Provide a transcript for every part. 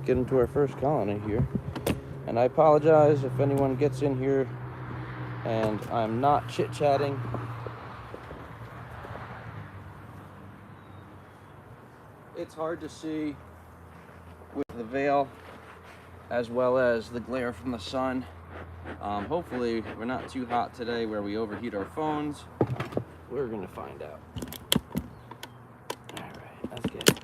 get into our first colony here. And I apologize if anyone gets in here and I'm not chit-chatting. It's hard to see with the veil as well as the glare from the sun. Hopefully we're not too hot today where we overheat our phones. We're gonna find out. All right, let's get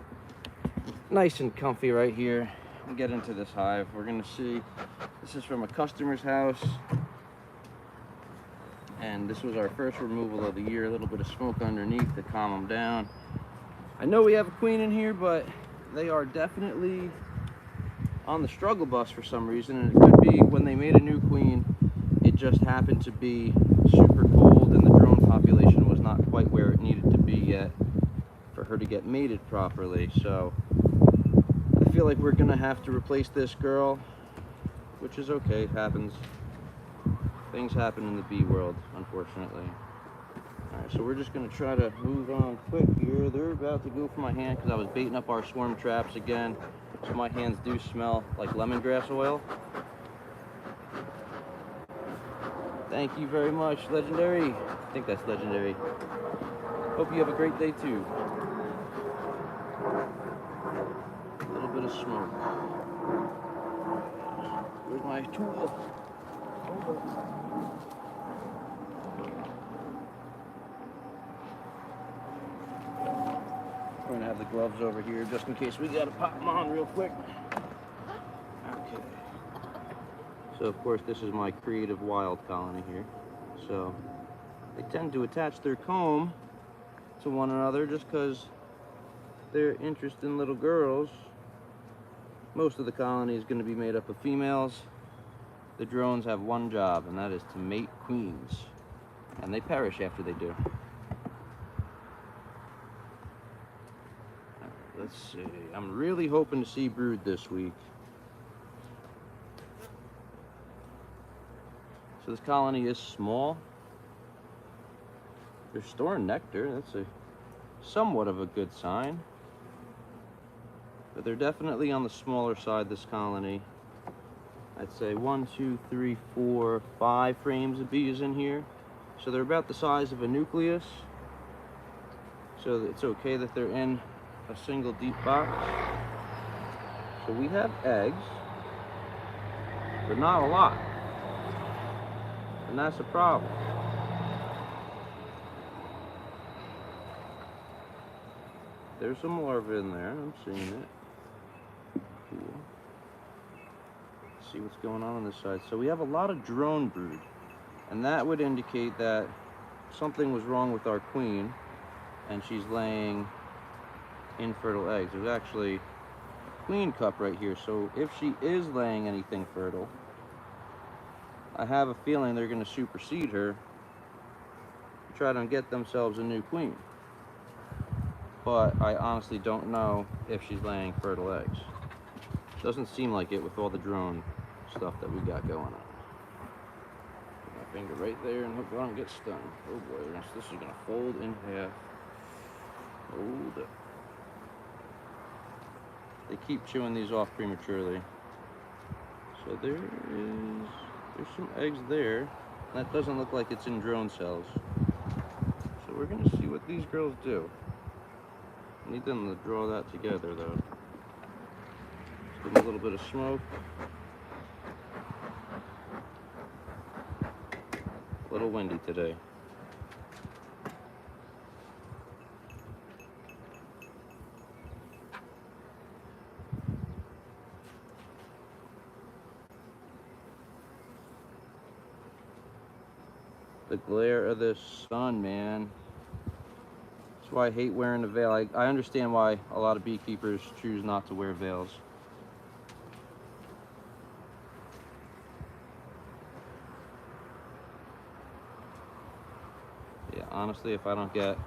nice and comfy right here and get into this hive. We're gonna see, this is from a customer's house, and this was our first removal of the year. A little bit of smoke underneath to calm them down. I know we have a queen in here, but they are definitely on the struggle bus for some reason, and it could be when they made a new queen, it just happened to be super cold and the drone population was not quite where it needed to be yet for her to get mated properly. So I feel like we're gonna have to replace this girl, which is okay, it happens. Things happen in the bee world, unfortunately. All right, so we're just gonna try to move on quick here. They're about to go for my hand because I was baiting up our swarm traps again. So my hands do smell like lemongrass oil. Thank you very much, Legendary. I think that's Legendary. Hope you have a great day too. A little bit of smoke. Where's my tool? We're gonna have the gloves over here just in case we gotta pop them on real quick. Okay. So of course this is my creative wild colony here. So they tend to attach their comb to one another just because they're interested in little girls. Most of the colony is going to be made up of females. The drones have one job, and that is to mate queens, and they perish after they do. Let's see, I'm really hoping to see brood this week. So this colony is small. They're storing nectar. That's a somewhat of a good sign. But they're definitely on the smaller side, this colony. I'd say 1, 2, 3, 4, 5 frames of bees in here. So they're about the size of a nucleus. So it's okay that they're in a single deep box. So we have eggs, but not a lot. And that's a problem. There's some larvae in there, I'm seeing it. Cool. Let's see what's going on this side. So we have a lot of drone brood, and that would indicate that something was wrong with our queen, and she's laying infertile eggs. There's actually a queen cup right here, so if she is laying anything fertile, I have a feeling they're going to supersede her to try to get themselves a new queen. But I honestly don't know if she's laying fertile eggs. Doesn't seem like it with all the drone stuff that we got going on. Put my finger right there and hope I don't get stung. Oh boy, this is gonna fold in half. Hold up. They keep chewing these off prematurely. So there's some eggs there. That doesn't look like it's in drone cells. So we're gonna see what these girls do. Need them to draw that together though. Just give them a little bit of smoke. A little windy today. The glare of the sun, man. That's why I hate wearing a veil. I understand why a lot of beekeepers choose not to wear veils. Yeah, honestly, if I don't get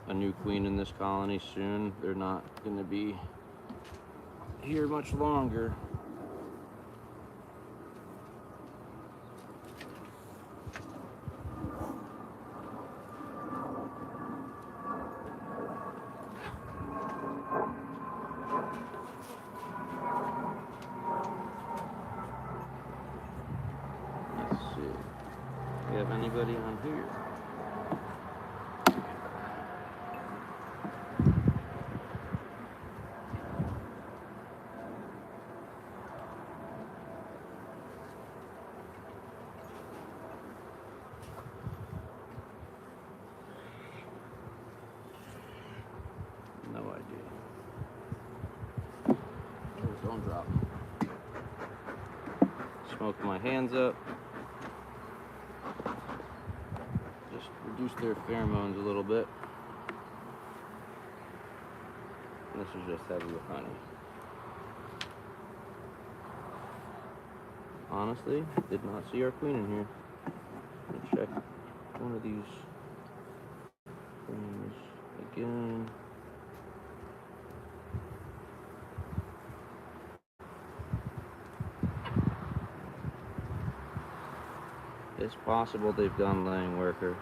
a new queen in this colony soon, they're not going to be here much longer. have anybody on here. No idea. Don't drop. Smoke my hands up. Just reduce their pheromones a little bit. And this is just heavy with honey. Honestly, did not see our queen in here. Let me check one of these things again. It's possible they've done laying worker.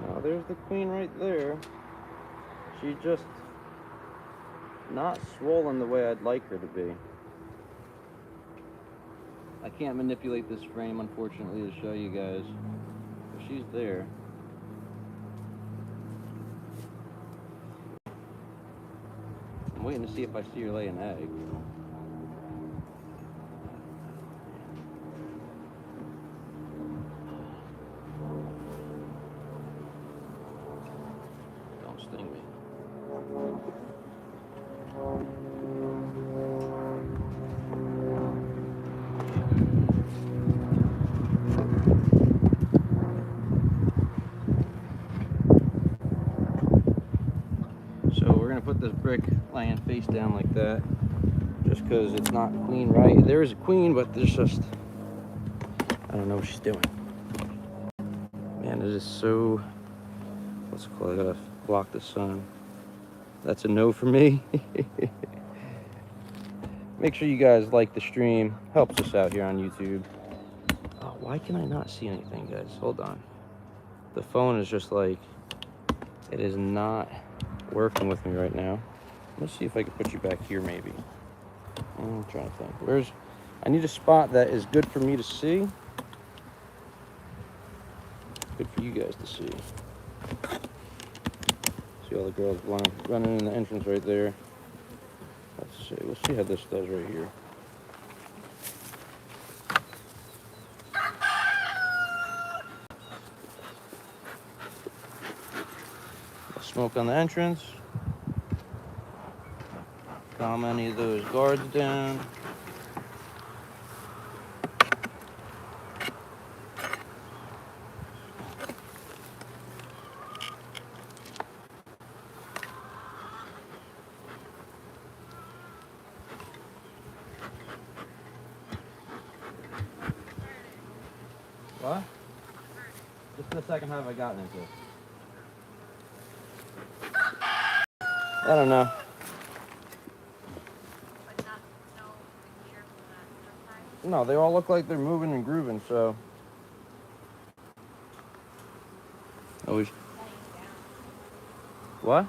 Now there's the queen right there. She's just not swollen the way I'd like her to be. I can't manipulate this frame, unfortunately, to show you guys. But she's there. I'm waiting to see if I see her lay an egg. Don't sting me. So we're gonna put this brick laying face down like that, just because it's not queen right. There is a queen, but there's just, I don't know what she's doing. Man, it is so, what's it called? I gotta block the sun. That's a no for me. Make sure you guys like the stream. Helps us out here on YouTube. Oh, why can I not see anything, guys? Hold on. The phone is just like, it is not working with me right now. Let's see if I can put you back here maybe. I'm trying to think. I need a spot that is good for me to see. Good for you guys to see. See all the girls running in the entrance right there. Let's see. We'll see how this does right here. Smoke on the entrance. Calm any of those guards down. What? Just the second half I gotten into. I don't know. No, they all look like they're moving and grooving, so. Always. What?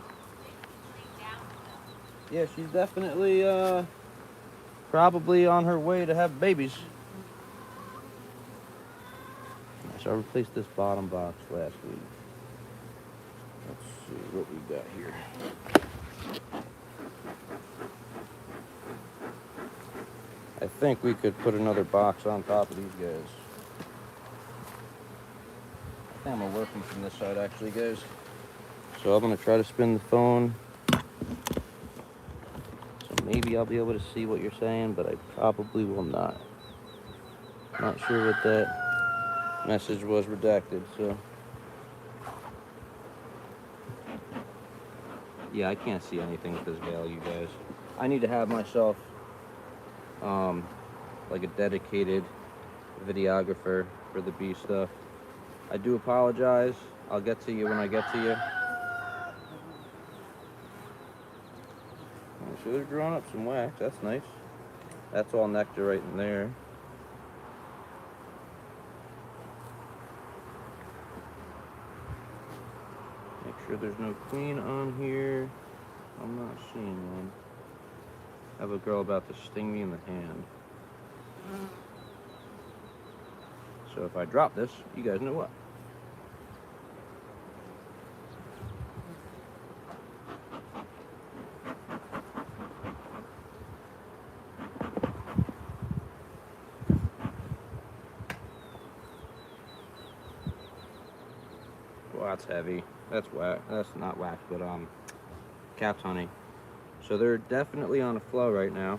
Yeah, she's definitely probably on her way to have babies. So I replaced this bottom box last week. Let's see what we got here. I think we could put another box on top of these guys. I think I'm gonna work them from this side actually, guys. So I'm gonna try to spin the phone. So maybe I'll be able to see what you're saying, but I probably will not. Not sure what that message was redacted, so. Yeah, I can't see anything with this veil, you guys. I need to have myself like a dedicated videographer for the bee stuff. I do apologize. I'll get to you when I get to you. So they're drawing up some wax. That's nice. That's all nectar right in there. Make sure there's no queen on here. I'm not seeing one. I have a girl about to sting me in the hand. So if I drop this, you guys know what. Well, that's heavy. That's wax. That's not wax, but capped honey. So they're definitely on a flow right now.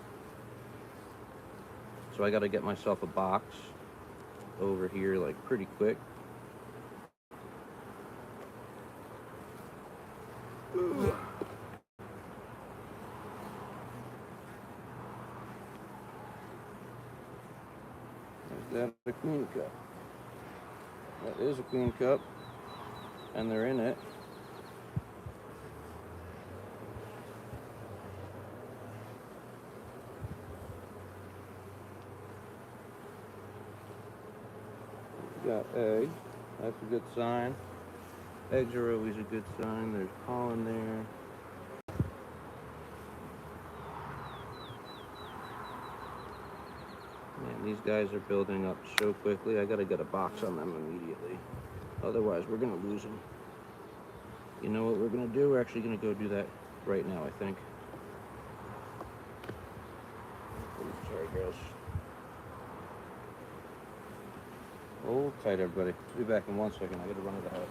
So I got to get myself a box over here like pretty quick. Ooh. Is that a queen cup? That is a queen cup, and they're in it. Got eggs. That's a good sign. Eggs are always a good sign. There's pollen there. Man, these guys are building up so quickly. I gotta get a box on them immediately. Otherwise, we're gonna lose them. You know what we're gonna do? We're actually gonna go do that right now, I think. Ooh, sorry, girls. Hold tight, everybody. I'll be back in 1 second. I gotta run to the house.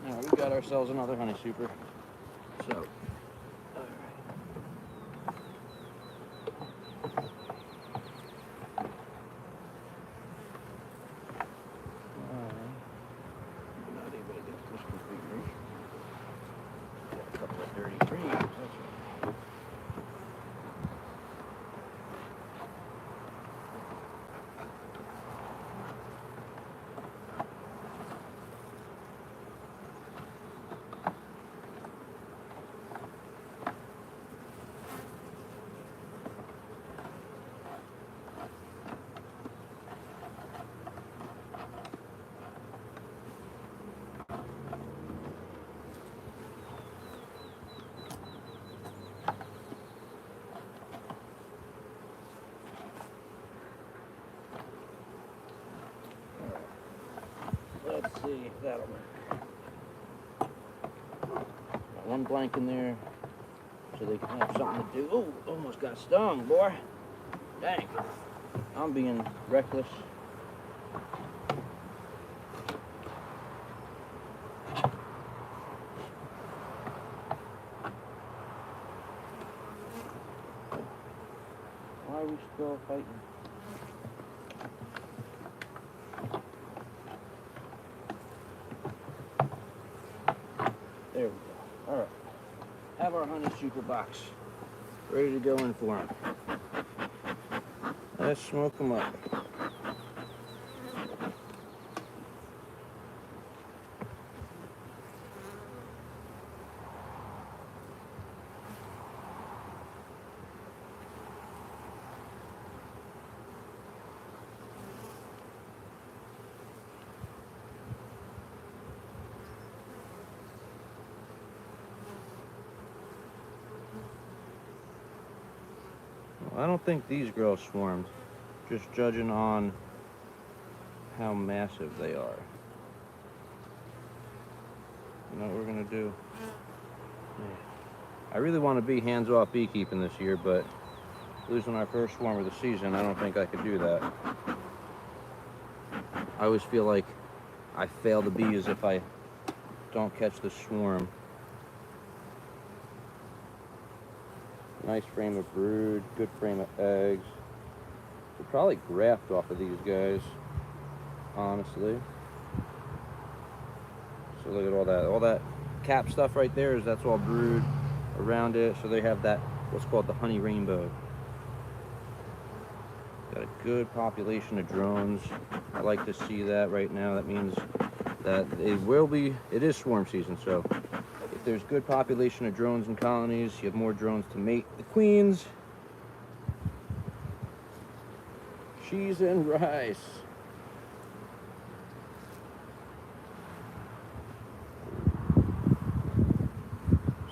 Now we got ourselves another honey super. So, not able to get this configuration. Got a couple of dirty creams. That's right. see if that'll work. Got one blank in there so they can have something to do. Oh, almost got stung, boy. Dang. I'm being reckless. Why are we still fighting? There we go. All right. Have our honey super box ready to go in for them. Let's smoke them up. I don't think these girls swarmed, just judging on how massive they are. You know what we're gonna do? I really want to be hands-off beekeeping this year, but losing our first swarm of the season, I don't think I could do that. I always feel like I fail the bees if I don't catch the swarm. Nice frame of brood, good frame of eggs. We'll probably graft off of these guys, honestly. So look at all that cap stuff right there, that's all brood around it. So they have that, what's called the honey rainbow. Got a good population of drones. I like to see that right now. That means that it is swarm season, so if there's good population of drones in colonies, you have more drones to mate the queens. Cheese and rice.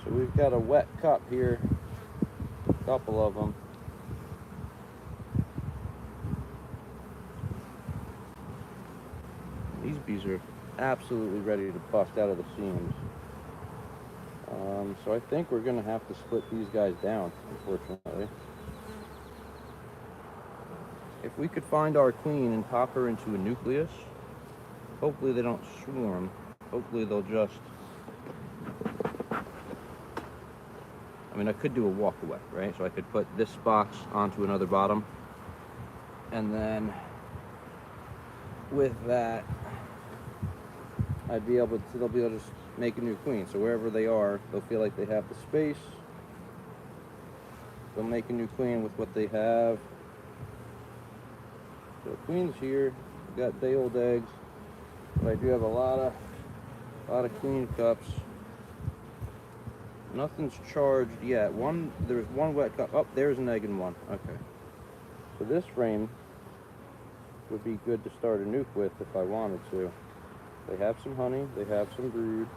So we've got a wet cup here, a couple of them. These bees are absolutely ready to bust out of the seams. So I think we're going to have to split these guys down, unfortunately. If we could find our queen and pop her into a nucleus, hopefully they don't swarm. Hopefully they'll just... I mean, I could do a walk away, right? So I could put this box onto another bottom, and then with that, they'll be able to just make a new queen. So wherever they are, they'll feel like they have the space. They'll make a new queen with what they have. So queen's here. We've got day-old eggs, but I do have a lot of queen cups. Nothing's charged yet. There's one wet cup. Oh, there's an egg in one. Okay. So this frame would be good to start a nuke with if I wanted to. They have some honey, they have some brood.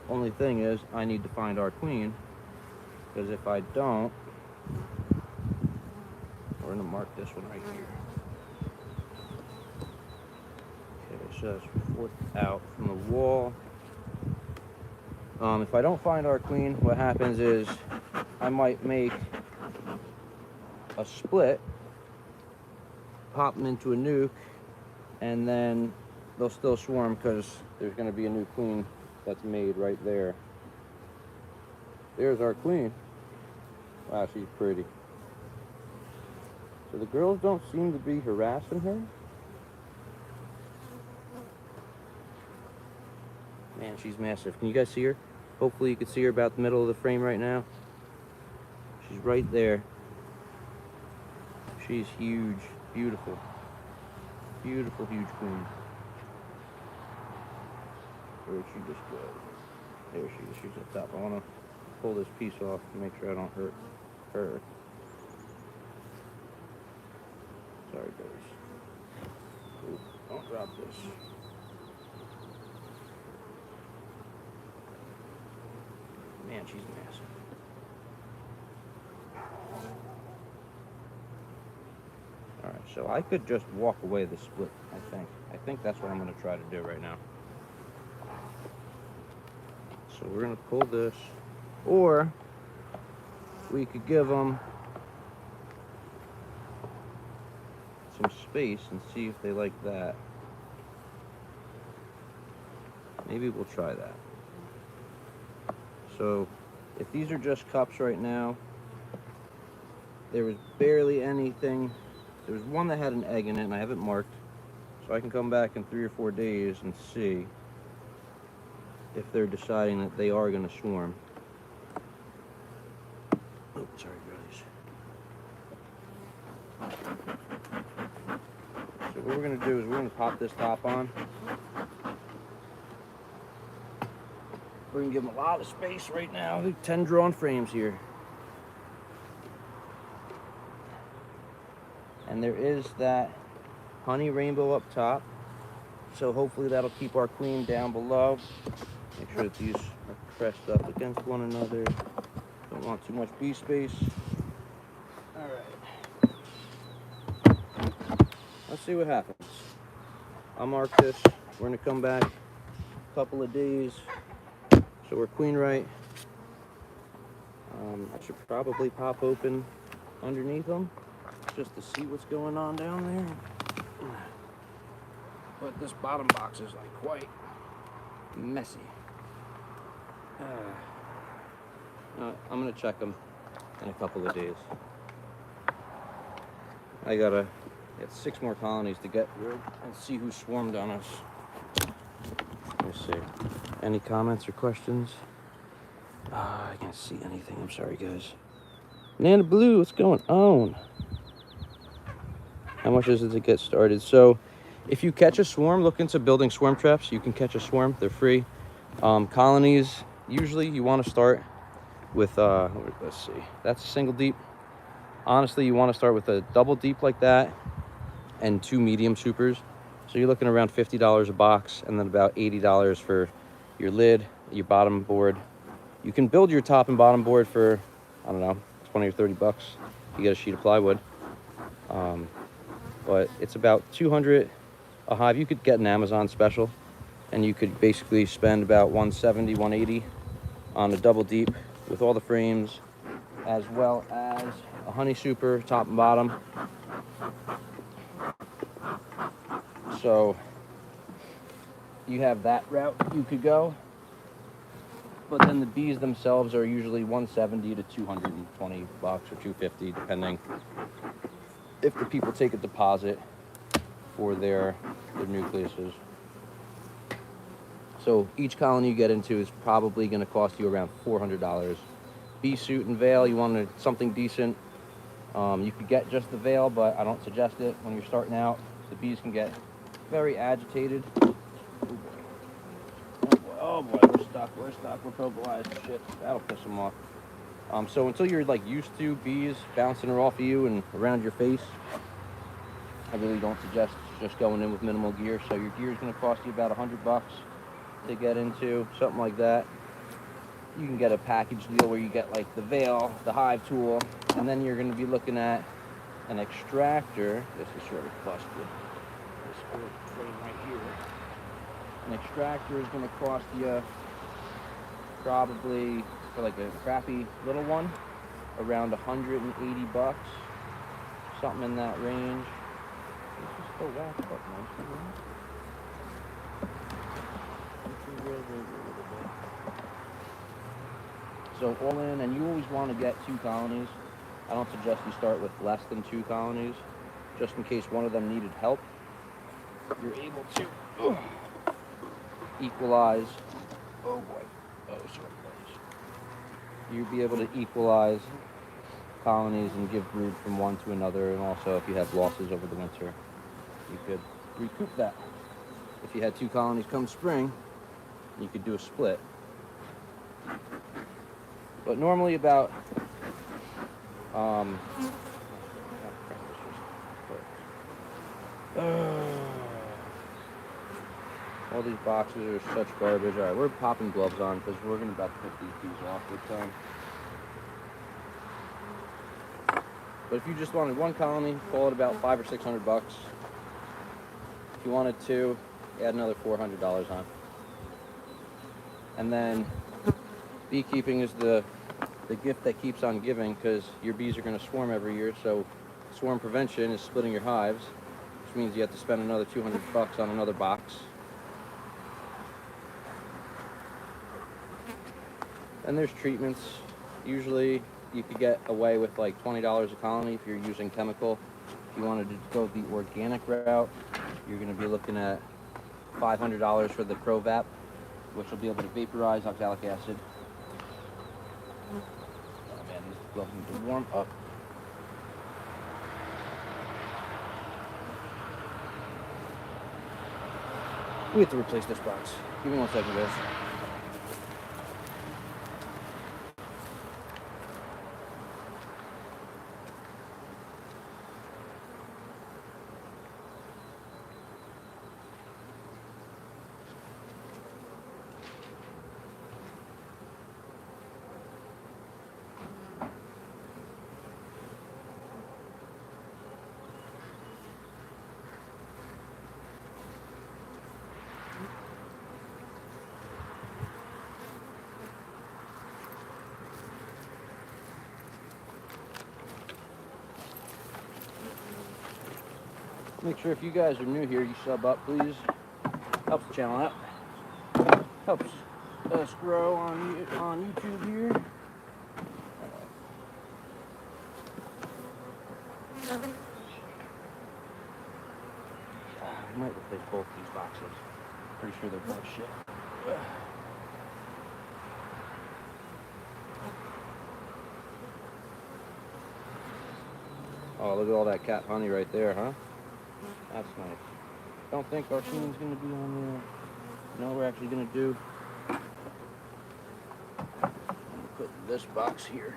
Only thing is, I need to find our queen, because if I don't, we're gonna mark this one right here. Okay, so that's forked out from the wall. If I don't find our queen, what happens is I might make a split, pop them into a nuke, and then they'll still swarm because there's going to be a new queen that's made right there. There's our queen. Wow, she's pretty. So the girls don't seem to be harassing her. Man, she's massive. Can you guys see her? Hopefully you can see her about the middle of the frame right now. She's right there. She's huge, beautiful. Beautiful, huge queen. Where'd she just go? There she is. She's up top. I want to pull this piece off to make sure I don't hurt her. Sorry, guys. Ooh, don't drop this. Man, she's massive. Alright, So I could just walk away the split, I think that's what I'm going to try to do right now. So we're going to pull this, or we could give them some space and see if they like that. Maybe we'll try that. So if these are just cups right now, there was barely anything. There was one that had an egg in it and I have it marked, so I can come back in 3 or 4 days and see if they're deciding that they are going to swarm. Oh, sorry guys. So what we're going to do is we're going to pop this top on. We're going to give them a lot of space right now. 10 drawn frames here. And there is that honey rainbow up top. So hopefully that'll keep our queen down below. Make sure that these are pressed up against one another. Don't want too much bee space. All right. Let's see what happens. I'll mark this. We're gonna come back a couple of days. So we're queen right. I should probably pop open underneath them just to see what's going on down there. But this bottom box is like quite messy. I'm gonna check them in a couple of days. I gotta get 6 more colonies to get through and see who swarmed on us. Let me see. Any comments or questions? I can't see anything. I'm sorry, guys. Nana Blue, what's going on? How much is it to get started? So, if you catch a swarm, look into building swarm traps. You can catch a swarm. They're free. Colonies, usually you want to start with, let's see. That's a single deep. Honestly, you want to start with a double deep like that and 2 medium supers. So you're looking around $50 a box, and then about $80 for your lid, your bottom board. You can build your top and bottom board for, I don't know, 20 or 30 bucks. You get a sheet of plywood. But it's about 200 a hive. You could get an Amazon special, and you could basically spend about 170, 180 on a double deep with all the frames, as well as a honey super, top and bottom. So you have that route you could go. But then the bees themselves are usually 170 to 220 bucks or 250, depending if the people take a deposit for their nucleuses. So each colony you get into is probably going to cost you around $400. Bee suit and veil, you wanted something decent. You could get just the veil, but I don't suggest it when you're starting out. The bees can get very agitated. Oh boy, we're stuck, we're mobilized. Shit, that'll piss them off. So until you're like used to bees bouncing off of you and around your face, I really don't suggest just going in with minimal gear. So your gear is going to cost you about $100 to get into, something like that. You can get a package deal where you get like the veil, the hive tool, and then you're going to be looking at an extractor. This is sort of busted. This whole frame right here. An extractor is going to cost you probably, for like a crappy little one, around 180 bucks, something in that range. This is still wrapped up nicely, right? So all in, and you always want to get 2 colonies. I don't suggest you start with less than 2 colonies, just in case one of them needed help. You're able to equalize. Oh boy. Oh, sorry guys. You'll be able to equalize colonies and give brood from one to another, and also if you have losses over the winter, you could recoup that. If you had 2 colonies come spring, you could do a split. But normally about all these boxes are such garbage. All right, we're popping gloves on because we're gonna about to pick these bees off this time. But if you just wanted one colony, call it about $500 or $600. If you wanted two, add another $400 on. And then beekeeping is the gift that keeps on giving, because your bees are going to swarm every year. So swarm prevention is splitting your hives, which means you have to spend another $200 on another box. And there's treatments. Usually you could get away with like $20 a colony if you're using chemical. If you wanted to go the organic route, you're going to be looking at $500 for the ProVap, which will be able to vaporize oxalic acid. Oh man, these gloves need to warm up. We have to replace this box. Give me 1 second, guys. Make sure if you guys are new here, you sub up, please. Helps the channel out. Helps us grow on YouTube here. I might replace both these boxes. Pretty sure they're both shit. Oh, look at all that cat honey right there, huh? That's nice. Don't think our queen's gonna be on there. No, we're actually gonna do. I'm gonna put this box here.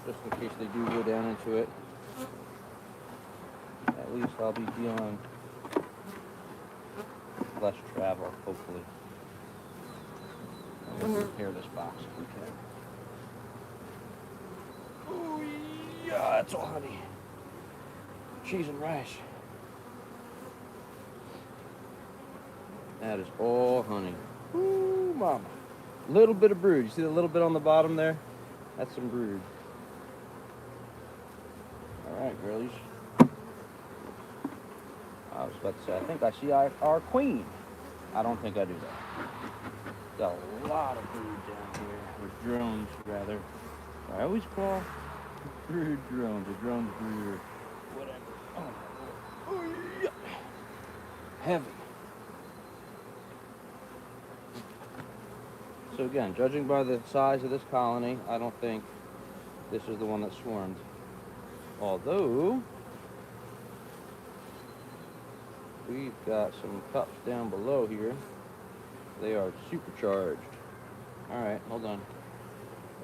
Just in case they do go down into it. At least I'll be dealing less travel, hopefully. I'm going to repair this box if we can. Oh yeah, that's all honey. Cheese and rice. That is all honey. Ooh, mama. Little bit of brood. You see the little bit on the bottom there? That's some brood. Alright, girlies. I was about to say, I think I see our queen. I don't think I do that. Got a lot of brood down here. Or drones, rather. I always call brood drones, or drones brood, or whatever. Oh, yeah. Heavy. So again, judging by the size of this colony, I don't think this is the one that swarmed. Although, we've got some cups down below here. They are supercharged. Alright, hold on.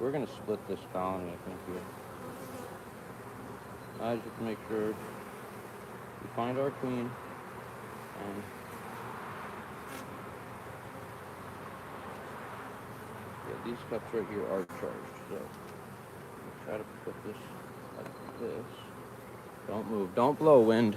We're going to split this colony, I think, here. I just have to make sure we find our queen. And yeah, these cups right here are charged. So, I'll try to put this like this. Don't move. Don't blow, wind.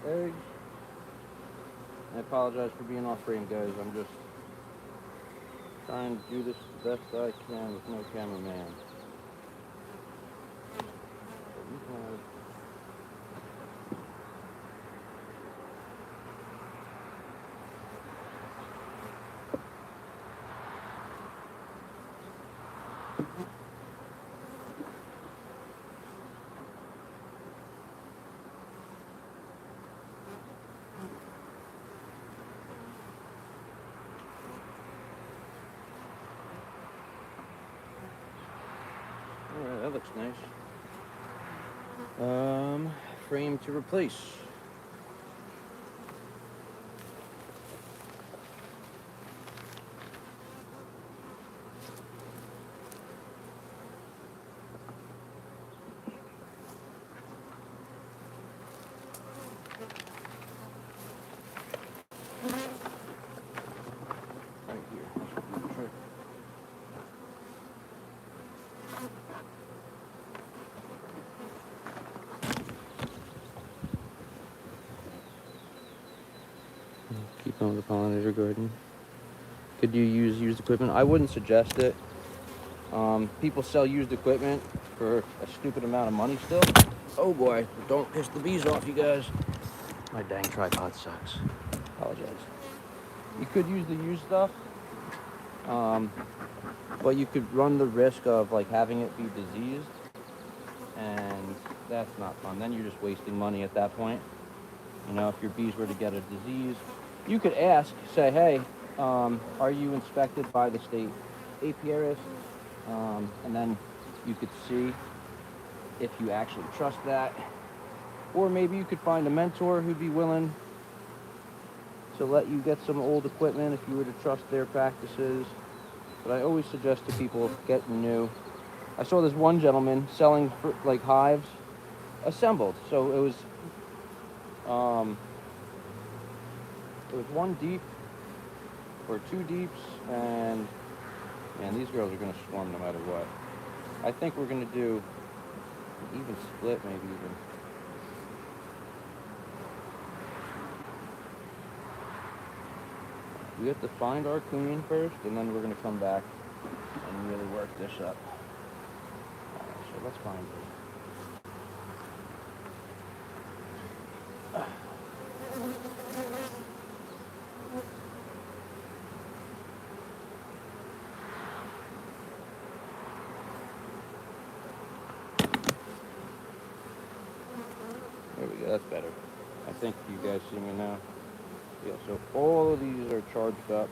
Eggs. I apologize for being off frame, guys. I'm just trying to do this the best I can with no cameraman. that looks nice. Frame to replace. Right here. Keep on with the pollinator garden. Could you use used equipment? I wouldn't suggest it. People sell used equipment for a stupid amount of money still. Oh boy, don't piss the bees off, you guys. My dang tripod sucks. Apologize. You could use the used stuff, but you could run the risk of like having it be diseased, and that's not fun. Then you're just wasting money at that point. You know, if your bees were to get a disease, you could ask, say, hey, are you inspected by the state apiarist? And then you could see if you actually trust that. Or maybe you could find a mentor who'd be willing to let you get some old equipment if you were to trust their practices. But I always suggest to people getting new. I saw this one gentleman selling like hives assembled. So it was one deep or two deeps, and man, these girls are gonna swarm no matter what. I think we're gonna do an even split, maybe even. We have to find our queen first, and then we're gonna come back and really work this up. Alright, so let's find her. There we go, that's better. I think you guys see me now. Yeah, so all of these are charged up.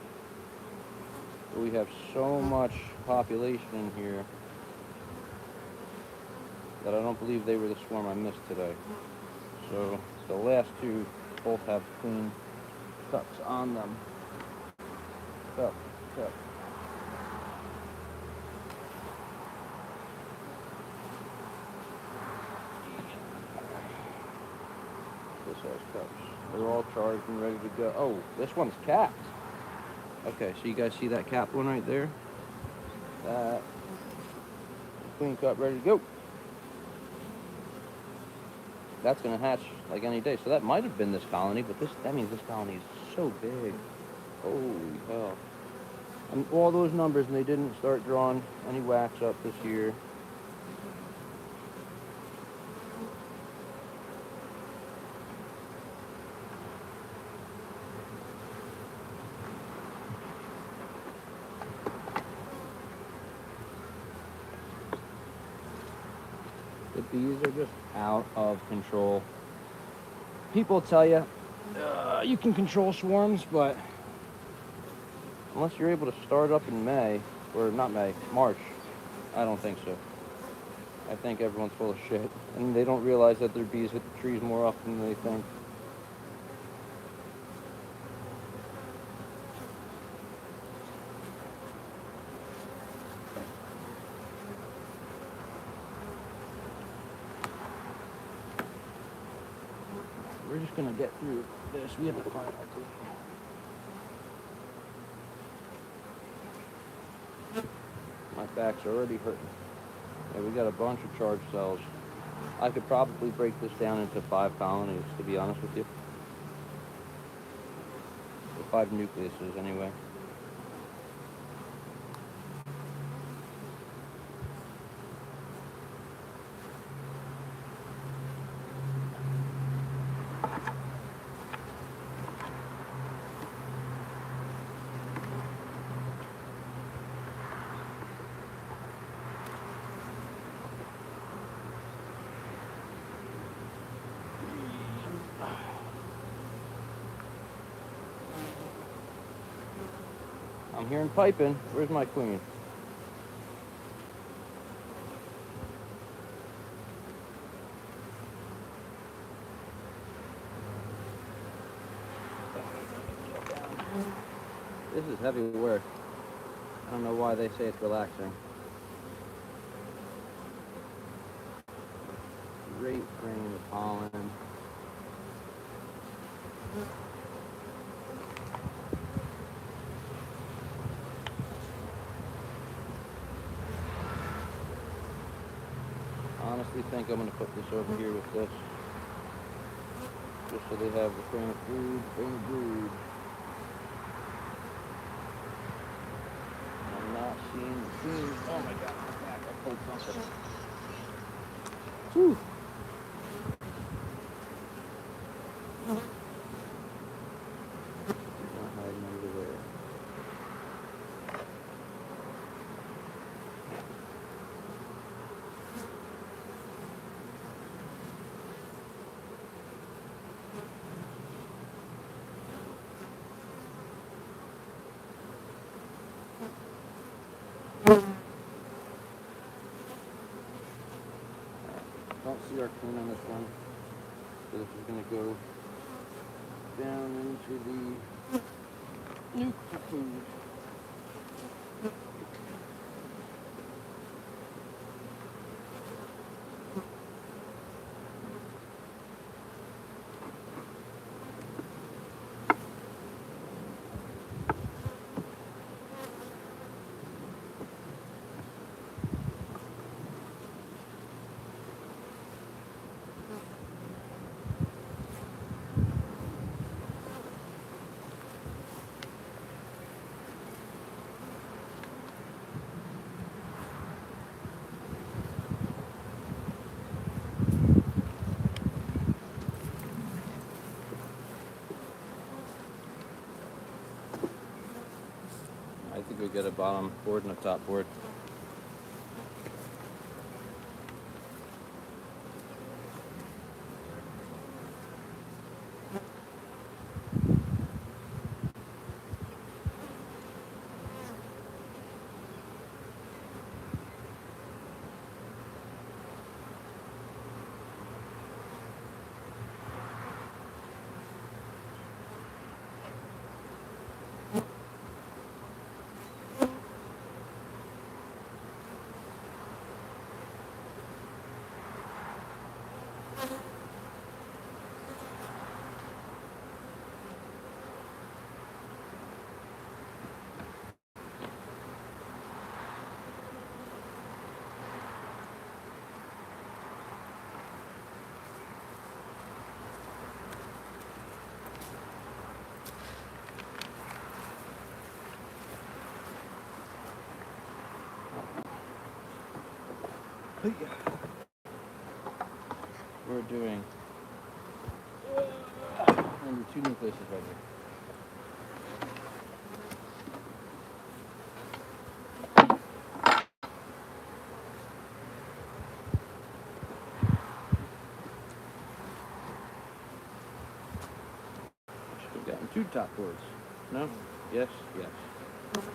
But we have so much population in here that I don't believe they were the swarm I missed today. So the last two both have queen cups on them. Cup. This has cups. They're all charged and ready to go. Oh, this one's capped. Okay, so you guys see that capped one right there? That queen cup ready to go. That's gonna hatch like any day. So that might have been this colony, but that means this colony is so big. Holy hell. And all those numbers, and they didn't start drawing any wax up this year. The bees are just out of control. People tell you you can control swarms, but unless you're able to start up in May, or not May, March, I don't think so. I think everyone's full of shit, and they don't realize that their bees hit the trees more often than they think. We're just gonna get through this. We have to find our queen. My back's already hurting. Yeah, we got a bunch of charged cells. I could probably break this down into 5 colonies, to be honest with you. Or 5 nucleuses, anyway. I'm hearing piping. Where's my queen? This is heavy work. I don't know why they say it's relaxing. Great rain of pollen. I honestly think I'm going to put this over here with this. Just so they have the frame of food, frame of brood. I'm not seeing the food. Oh my god, my back, I pulled something. Whew. Not hiding over there. Don't see our queen on this one. So this is going to go down into the nuke food. I think we get a bottom board and a top board. We're doing number 2 nucleuses right here. Should have gotten 2 top boards. No? Yes? Yes. Alright.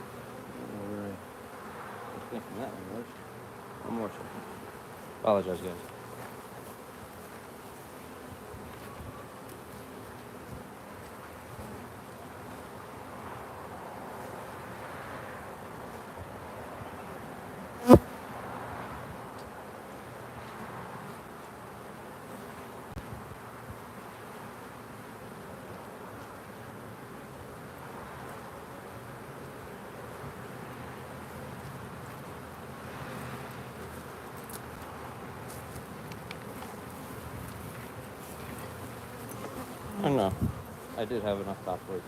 I was thinking that one was. One more second. Apologize, guys. I know. I did have enough top boards.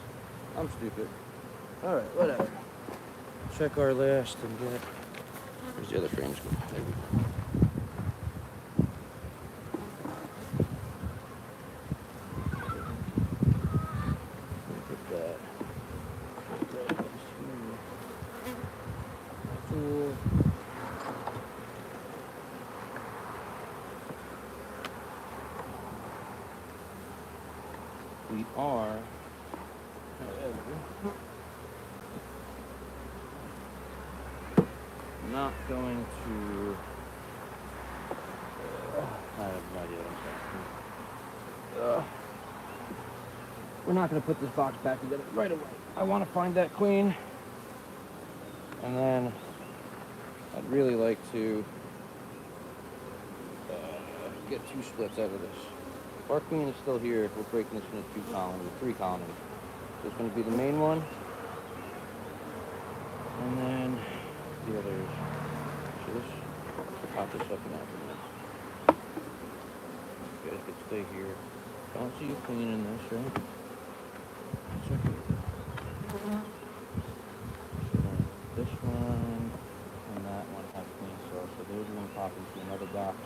I'm stupid. Alright, whatever. Check our last and get... Where's the other frames go? There we go. Put that. Put that here. Cool. We are, however, not going to, I have no idea what I'm saying. we're not going to put this box back together right away. I want to find that queen. And then I'd really like to get 2 splits out of this. If our queen is still here, we're breaking this into 2 colonies, 3 colonies. There's going to be the main one, and then the others. So this, I'll pop this up now for this. You guys could stay here. Don't see a queen in this, right? Check it. So this one and that one have queen cells, so those are going to pop into another box.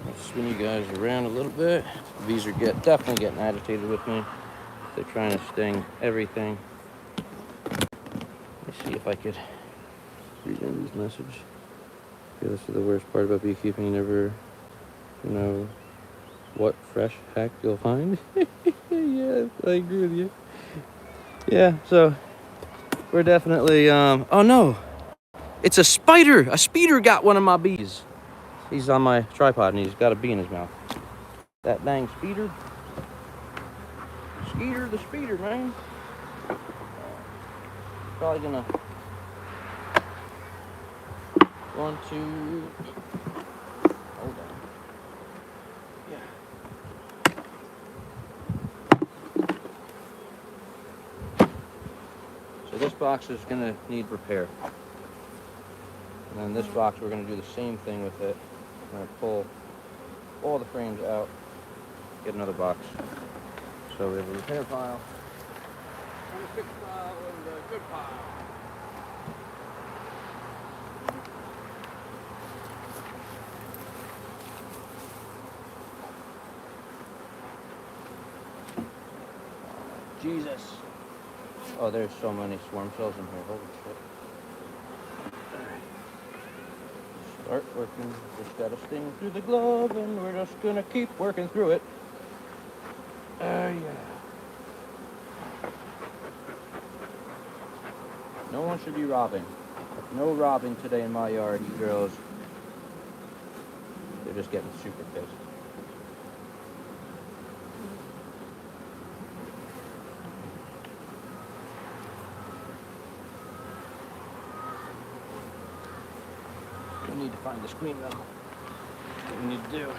Let's spin you guys around a little bit. These are definitely getting agitated with me. They're trying to sting everything. Let's see if I could read Andy's message. Yeah, this is the worst part about beekeeping. You never know what fresh heck you'll find. Yeah, I agree with you. Yeah, so we're definitely, oh no, it's a spider. A speeder got one of my bees. He's on my tripod and he's got a bee in his mouth. That dang speeder. Skeeter the speeder, man. Probably gonna 1, 2. Hold on. Yeah. So this box is gonna need repair. And then this box, we're gonna do the same thing with it. We're gonna pull all the frames out, get another box. So we have a repair pile, and a fix pile, and a good pile. Jesus. Oh, there's so many swarm cells in here. Holy shit. Alright. Start working. Just gotta sting through the glove, and we're just gonna keep working through it. Yeah. No one should be robbing. No robbing today in my yard, you girls. They're just getting super pissed. We need to find this queen though. That's what we need to do.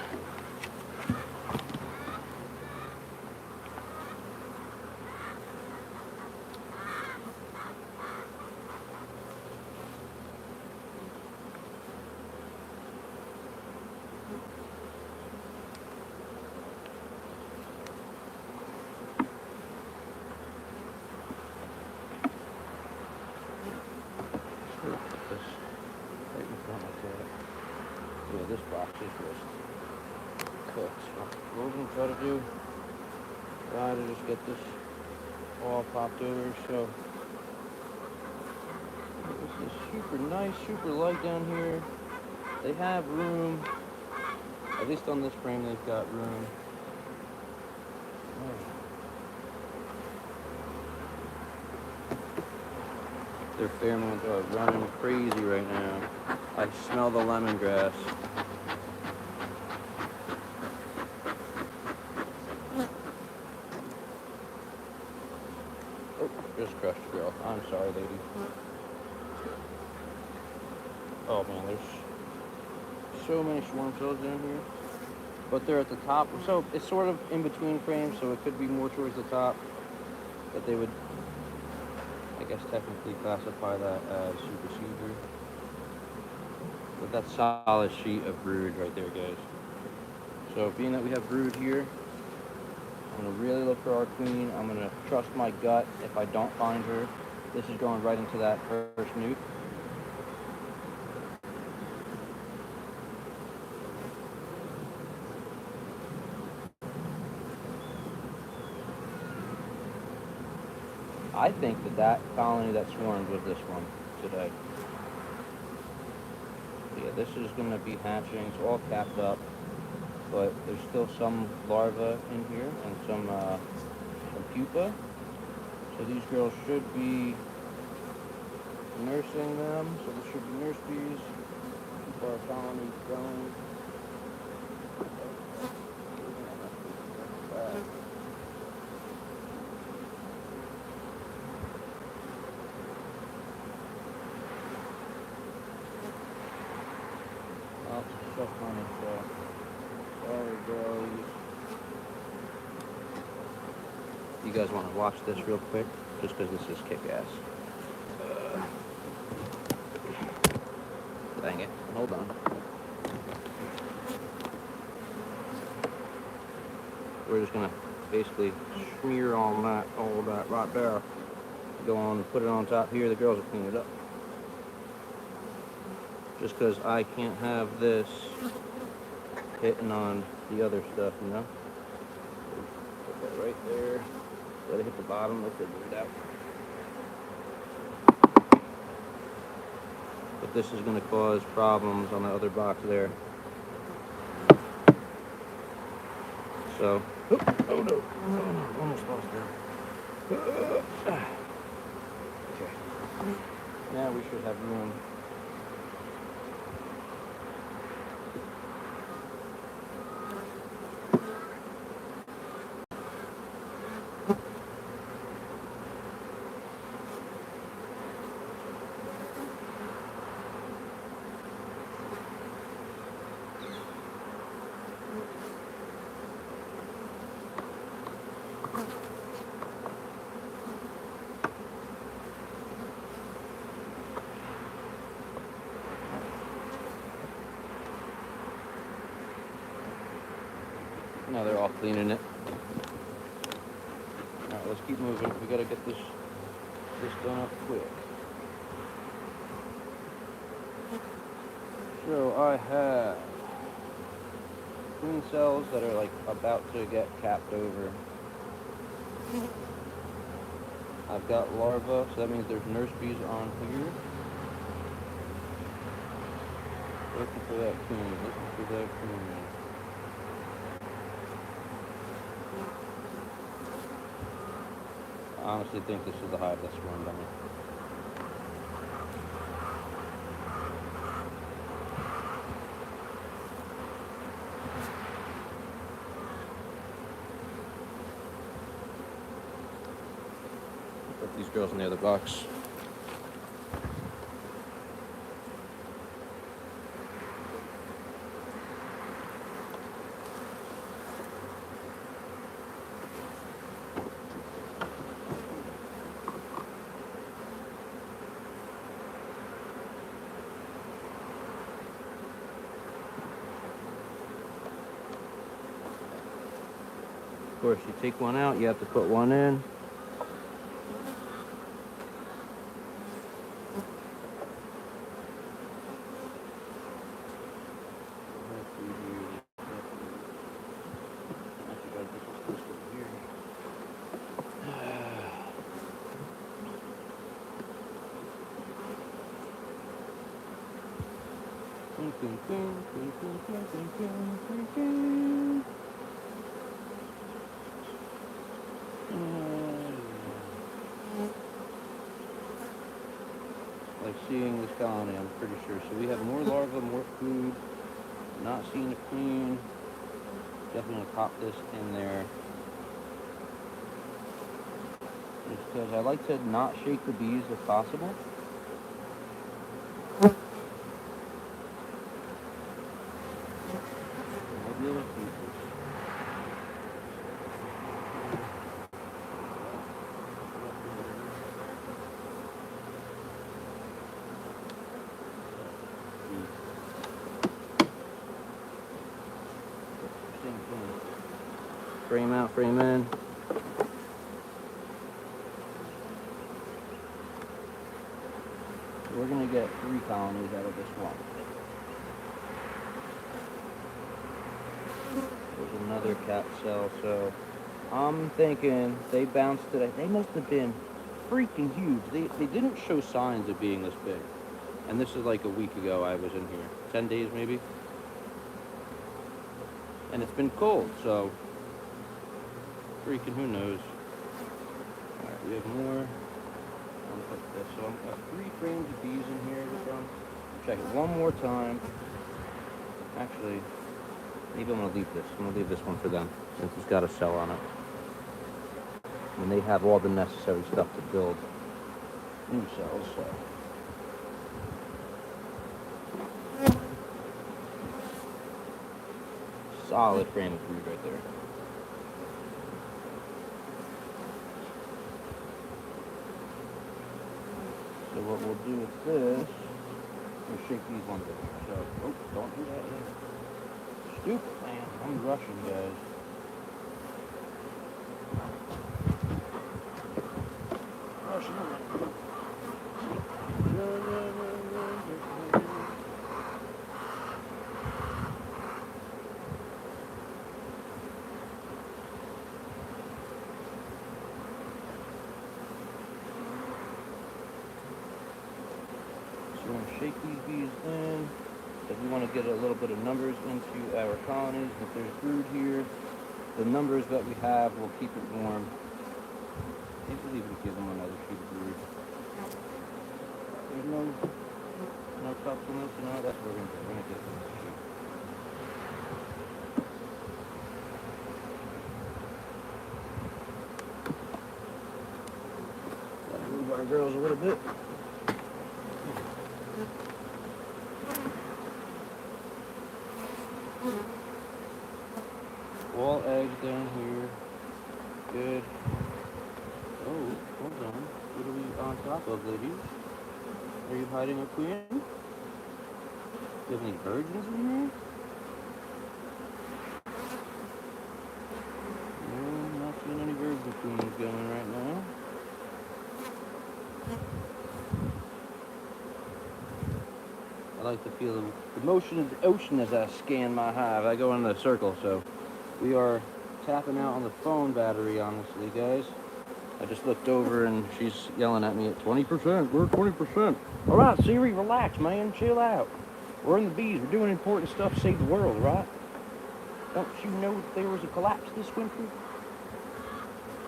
Yeah, this box is just cooked. So what we're going to try to do, try to just get this all popped over. So this is super nice, super light down here. They have room, at least on this frame they've got room. Their pheromones are running crazy right now. I smell the lemongrass. Oh, just crushed a girl. I'm sorry, lady. Oh man, there's so many swarm cells down here. But they're at the top, so it's sort of in between frames, so it could be more towards the top. But they would, I guess, technically classify that as super seeder. But that's solid sheet of brood right there, guys. So being that we have brood here, I'm gonna really look for our queen. I'm gonna trust my gut. If I don't find her, this is going right into that first nuke. I think that colony that swarmed was this one today. Yeah, this is going to be hatching. It's all capped up, but there's still some larvae in here and some pupa. So these girls should be nursing them. So this should be nurse bees. Keep our colony going. We're going to lots of stuff on it, so sorry girls. You guys want to watch this real quick? Just because this is kick-ass. Dang it. Hold on. We're just going to basically smear all that right there. Go on and put it on top here. The girls will clean it up. Just because I can't have this hitting on the other stuff, you know? Put that right there. Let it hit the bottom. We'll figure it out. But this is going to cause problems on the other box there. So, oh no, almost lost there. Okay, now we should have room. Now they're all cleaning it. Alright, let's keep moving. We gotta get this done up quick. So I have queen cells that are like about to get capped over. I've got larvae, so that means there's nurse bees on here. Looking for that queen, looking for that queen. I honestly think this is the hive that's swarmed on me. Put these girls in the other box. Of course, you take one out, you have to put one in. Like seeing this colony, I'm pretty sure. So we have more larvae, more food. Not seeing a queen. Definitely gonna pop this in there. Just because I like to not shake the bees if possible. Frame out, frame in. We're going to get 3 colonies out of this one. There's another cap cell, so I'm thinking they bounced today. They must have been freaking huge. They didn't show signs of being this big. And this is like a week ago I was in here. 10 days maybe. And it's been cold, so freaking who knows. Alright, we have more. I'll put this. So I've got 3 frames of bees in here. Check it one more time. Actually, maybe I'm going to leave this. I'm going to leave this one for them, since it's got a cell on it. And they have all the necessary stuff to build new cells, so. Solid frame of brood right there. So what we'll do with this, we'll shake these ones up. So, oh, don't do that yet. Stupid, man. I'm rushing, guys. Rushing around. So we're going to shake these bees in. If we want to get a little bit of numbers into our colonies, if there's brood here, the numbers that we have will keep it warm. I think we'll even give them another sheet of brood. There's no cups in this, no, that's what we're going to do. We're going to get this sheet. Gotta move our girls a little bit. All eggs down here. Good. Oh, hold on. What are we on top of, ladies? Are you hiding a queen? Do you have any virgins in here? No, I'm not seeing any virgin queens going right now. I like to feel the motion of the ocean as I scan my hive. I go in a circle, so we are tapping out on the phone battery, honestly, guys. I just looked over and she's yelling at me at 20%. We're at 20%. All right, Siri, relax, man. Chill out. We're in the bees. We're doing important stuff to save the world, right? Don't you know that there was a collapse this winter?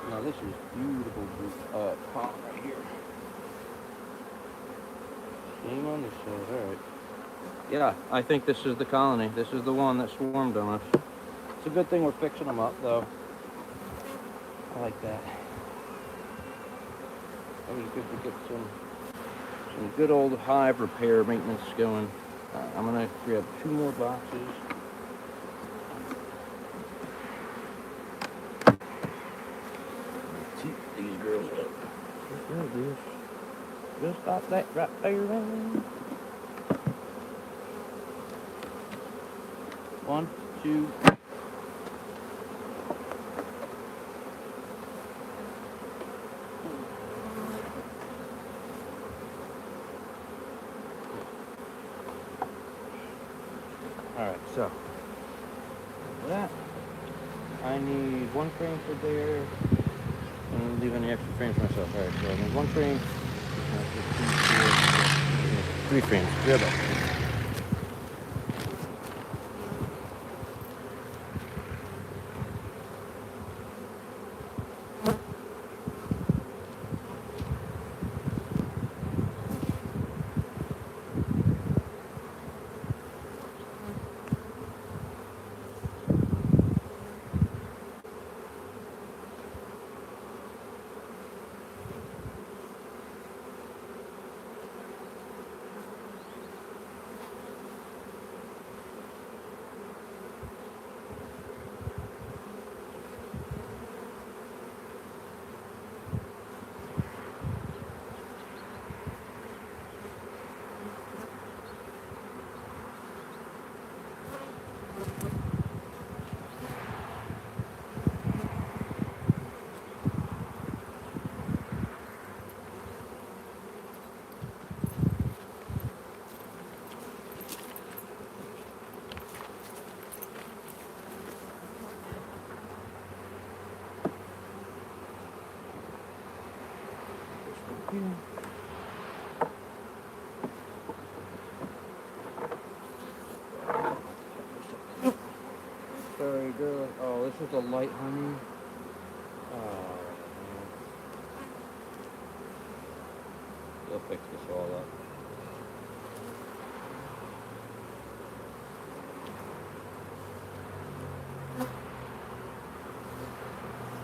Now, this is beautiful pond right here. Same on this side. All right. Yeah, I think this is the colony. This is the one that swarmed on us. It's a good thing we're fixing them up, though. I like that. That was good to get some good old hive repair maintenance going. I'm gonna grab 2 more boxes. Keep these girls up. There it is. Just like that right there, man. 1, 2. Alright, so that I need 1 frame for there, and I'm leaving the extra frames for myself. Alright, so I need 1 frame, 3 frames. Grab it. Sorry, girl. Oh, this is a light honey. Oh, man. They'll fix this all up.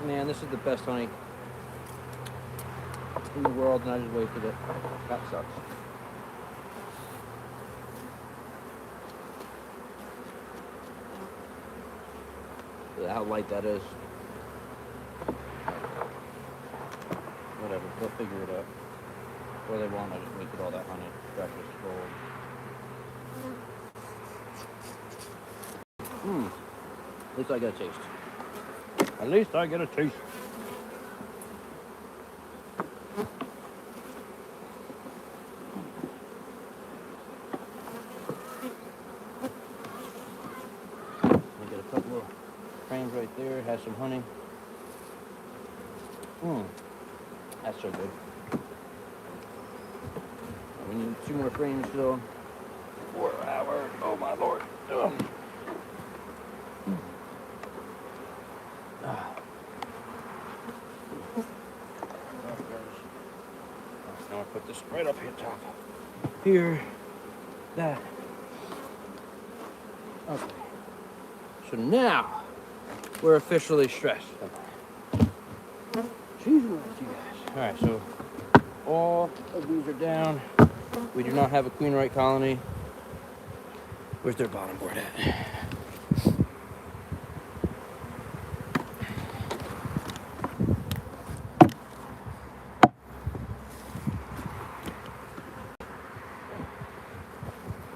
Man, this is the best honey in the world, and I just wasted it. That sucks. how light that is. Whatever, they'll figure it out. Or they won't, I just make it all that honey. Breakfast gold. At least I get a taste. At least I get a taste. I get a couple of frames right there, has some honey. That's so good. We need 2 more frames still. 4 hours. Oh my lord. Now I put this right up here top. Here. That. Okay. So now we're officially stressed. Jesus, you guys. Alright, so all of these are down. We do not have a queen right colony. Where's their bottom board at?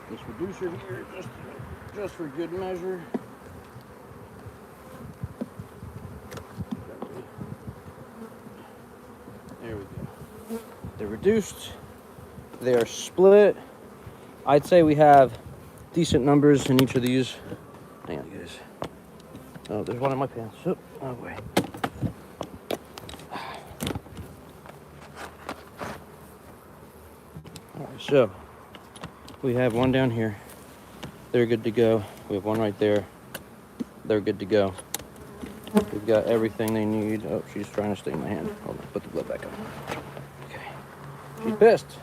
This reducer here, just for good measure. There we go. They're reduced. They are split. I'd say we have decent numbers in each of these. Hang on, guys. Oh, there's one in my pants. Oh wait. All right, so we have one down here. They're good to go. We have one right there. They're good to go. We've got everything they need. Oh, she's trying to stay in my hand. Hold on, put the glove back on. Okay. She's pissed.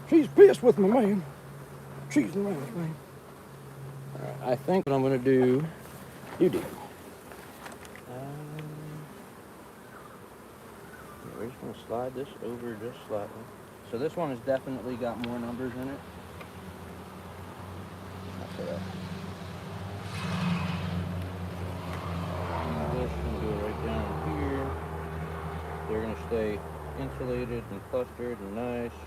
She's pissed with my man. She's in my man. All right, I think what I'm gonna do, you do. We're just gonna slide this over just slightly. So this one has definitely got more numbers in it. This gonna go right down here. They're gonna stay insulated and clustered and nice.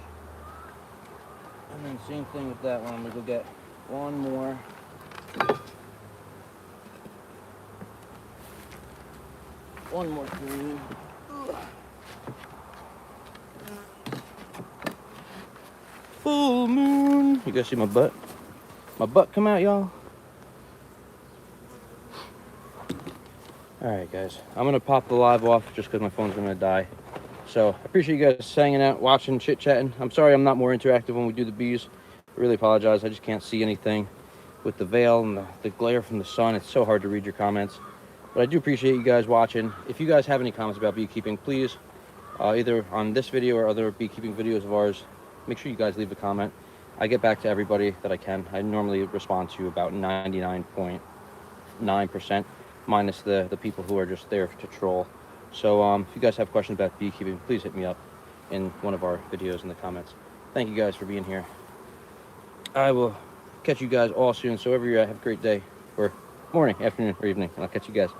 And then same thing with that one. I'm gonna go get one more. One more queen. Full moon. You guys see my butt? My butt come out, y'all? Alright, guys. I'm gonna pop the live off just because my phone's gonna die. So, I appreciate you guys hanging out, watching, chit-chatting. I'm sorry I'm not more interactive when we do the bees. I really apologize. I just can't see anything with the veil and the glare from the sun. It's so hard to read your comments. But I do appreciate you guys watching. If you guys have any comments about beekeeping, please, either on this video or other beekeeping videos of ours, make sure you guys leave a comment. I get back to everybody that I can. I normally respond to about 99.9%, minus the people who are just there to troll. So if you guys have questions about beekeeping, please hit me up in one of our videos in the comments. Thank you guys for being here. I will catch you guys all soon. So wherever you're at, have a great day, or morning, afternoon, or evening. And I'll catch you guys.